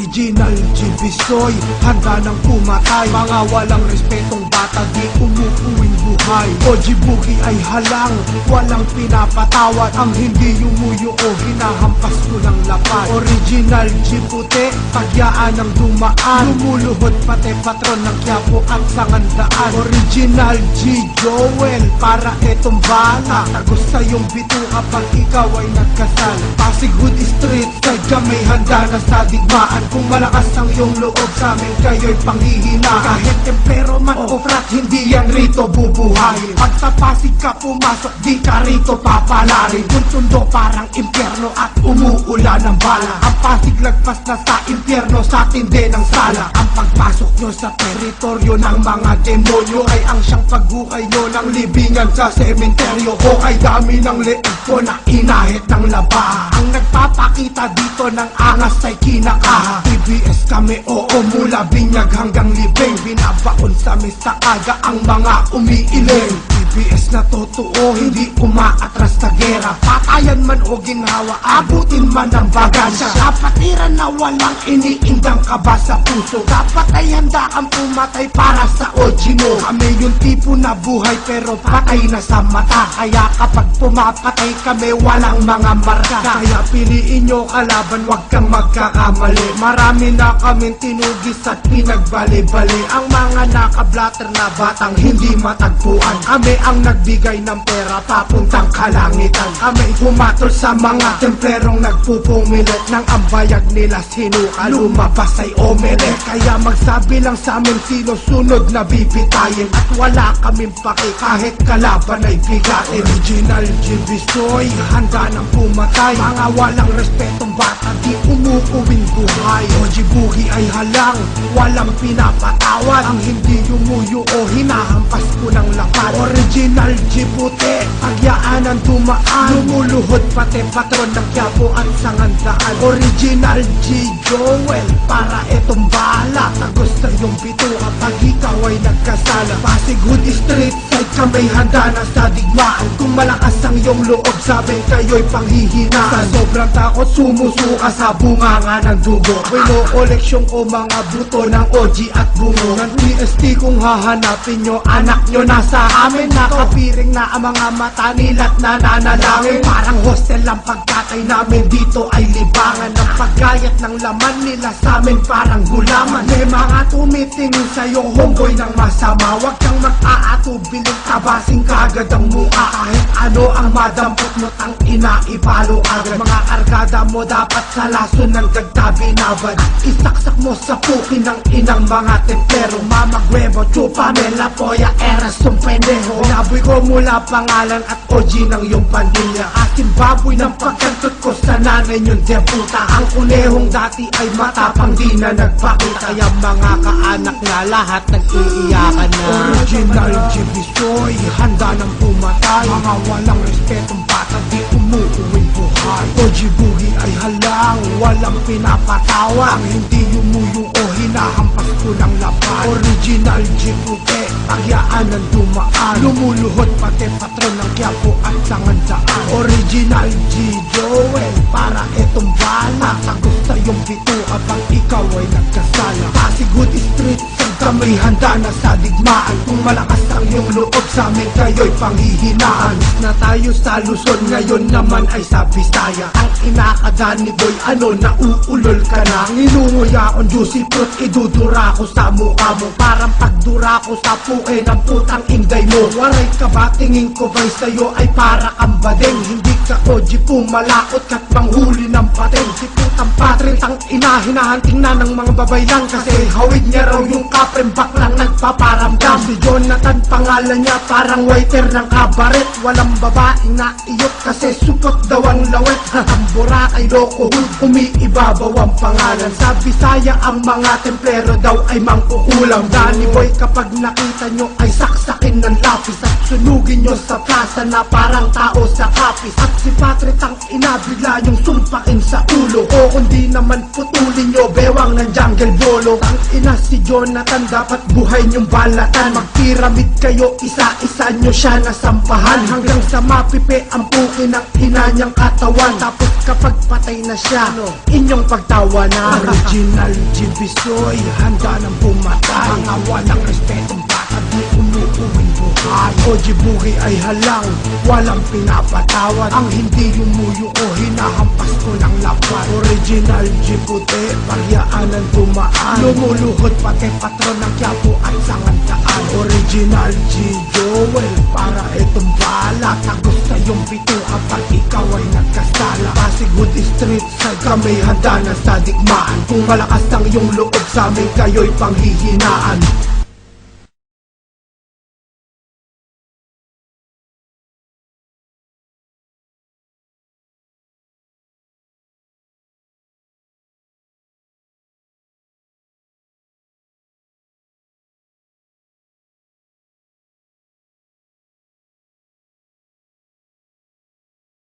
Original Gibisoy, handa ng pumatay. Mga walang respetong bata, di umuuwing buhay. Oji Boogie ay halang, walang pinapatawad. Ang hindi yumuyo o hinahampas ko ng lapad. Original G puti, pagyaan ng dumaan. Lumuluhod pati patron ng Quiapo at Sangandaan. Original G Joel, para etong bala. Tagos sa iyong bito kapag ikaw ay nagkasal. Pasig Hood Street, sadya may handa na sa digmaan. Kung malakas ang iyong loob sa amin, kayo'y panghihina. Kahit tempero man o frat, hindi yan rito bubuhayin. Pag sa Pasig ka pumasok, di ka rito papalarin. Kung tundo parang impyerno at umuulan ng bala. Ang Pasig lagpas na sa impyerno, sa tindi ng sala. Ang pagpasok nyo sa teritoryo ng mga demonyo ay ang siyang pagbuhay nyo ng libingan sa sementeryo. O ay dami ng leeg ko na inahit ng laba. Ang nagpapakita dito ng angas ay kinakaha. TBS kami, oo, mula binyag hanggang libing. Binabaon sa mesa aga ang mga umiiling. TBS na totoo, hindi umaatras na gera. Patayan man o ginhawa, abutin man ang bagansya. Kapatiran na walang iniindang kaba sa puso. Dapat ay handa kang pumatay para sa OG mo. Kami yung tipo na buhay pero patay na sa mata. Kaya kapag pumapatay kami, walang mga marka. Kaya piliin nyo kalaban, wag kang magkakamali. Marami na kaming tinugis at pinagbali-bali. Ang mga nakablatter na batang hindi matagpuan. Kami ang nagbigay ng pera papuntang kalangitan. Kami humatol sa mga templerong nagpupumilit ng ang bayag nila sinuka. Lumabas ay omelette. Kaya magsabi lang sa amin sino sunod na bibitayin. At wala kaming paki kahit kalaban ay bigatin. Original Gibisoy, handa ng pumatay. Mga walang respetong bata, di umuuwing buhay. Oji Boogie ay halang, walang pinapatawad. Ang hindi yumuyo o hinahampas ko ng lapad. Original G puti, pagyaan ng dumaan. Lumuluhod pati patron ng Quiapo at Sangandaan. Original G Joel, para etong bala. Tagos sa iyong bito kapag ikaw ay nagkasala. Pasig Hood Street, side ka may handa na sa digmaan. Kung malakas ang iyong loob, sabi kayo'y panghihinaan. Sa sobrang takot, sumusuka sa bunganga ng dugo. Wino-koleksyon ko mga buto ng OG at bungo. Ng TST kung hahanapin nyo, anak nyo nasa amin. Nakapiring na ang mga mata nila't nananalangin. Parang hostel ang pagkatay namin, dito ay libangan. Ang paggayat ng laman nila sa amin parang gulaman. May mga tumitingin sa'yo, homeboy ng masama. Huwag kang mag-aatubiling, tabasing kagad ang mukha. Kahit ano ang madampot mo, tang ina, ipalo agad. Mga kargada mo dapat sa lason ng gagtabinabad. Isaksak mo sa pukin ng inang mga templero. Mamagwebo, chupa, mela, poya, eras, yung pendeho. Naboy ko mula pangalan at OG ng iyong pandilya. Aking baboy ng pagkantot ko sa nanay niyong deputa. Ang kunehong dati ay matapang, di na nagpakita. Kaya mga kaanak na lahat nag-iiyakan na. Original Gibisoy, handa ng pumatay. Mga walang respetong bata, di umuuwing buhay. OG Boogie ay halang, walang pinapatawa. Ang hindi yumuyo o hinahampas ko ng lapad. Original G puti, pagyaan ng dumaan. Lumuluhod pati patron ng Quiapo at Sangandaan. Original G Joel, para etong bala. Tagos sa iyong bito kapag ikaw ay nagkasala. Pasig Hood Street, saan may handa na sa digmaan. Kung malakas ang iyong loob, sa amin kayo'y panghihinaan. Na tayo sa Luzon, ngayon naman ay sa Bisaya. Ang inakada ni boy, ano, nauulol ka na. Nginunguya akong juicy fruit, idudura ko sa mukha mo. Parang pagdura ko sa puke ng putang inday mo. Waray ka ba, tingin ko ba'y sa'yo ay para kang badeng. Hindi ka OG, pumalakot ka't manghuli ng pating. Si putang patrin, tang ina, hinahanting na ng mga babay lang. Kasi hawig niya raw yung kaprem, baklang nagpaparamdam. Si Jonathan, pangalan niya parang waiter ng kabaret. Walang babaeng naiyot kasi supot daw ang lawet. Ang Boracay, Loco Hood, umiibabaw ang pangalan. Sa Bisaya ang mga templero daw ay mangkukulam. Danny Boy, kapag nakita nyo ay saksakin ng lapis. At sunugin nyo sa plaza na parang tao sa kapis. At Si Patrick ang inabigla yung sumpakin sa ulo. O kundi naman putulin nyo bewang ng jungle bolo. Tang ina si Jonathan dapat buhay niyong balatan. Magpiramid kayo isa-isa nyo siya nasampahan. Hanggang sa mapipi ang pukin ng ina niyang katawan. Tapos kapag patay na siya, inyong pagtawanan. Original Gibisoy, handa ng pumatay. Mga walang respetong bata di umuuwing buhay. O Jibuki ay halang, walang pinapatawad. Ang hindi yumuyo ko, hinahampas ko ng lapat. Original Jibuti, pagyaanan tumaan. Lumuluhod pati patron ng Quiapo at Sangandaan. Original G. Joel, para itong bala. Tagos na yung pito kapag ikaw ay nagkasala. Pasig Hood Street side kami handa na sa digmaan. Kung malakas ang iyong loob sa amin, kayo'y panghihinaan.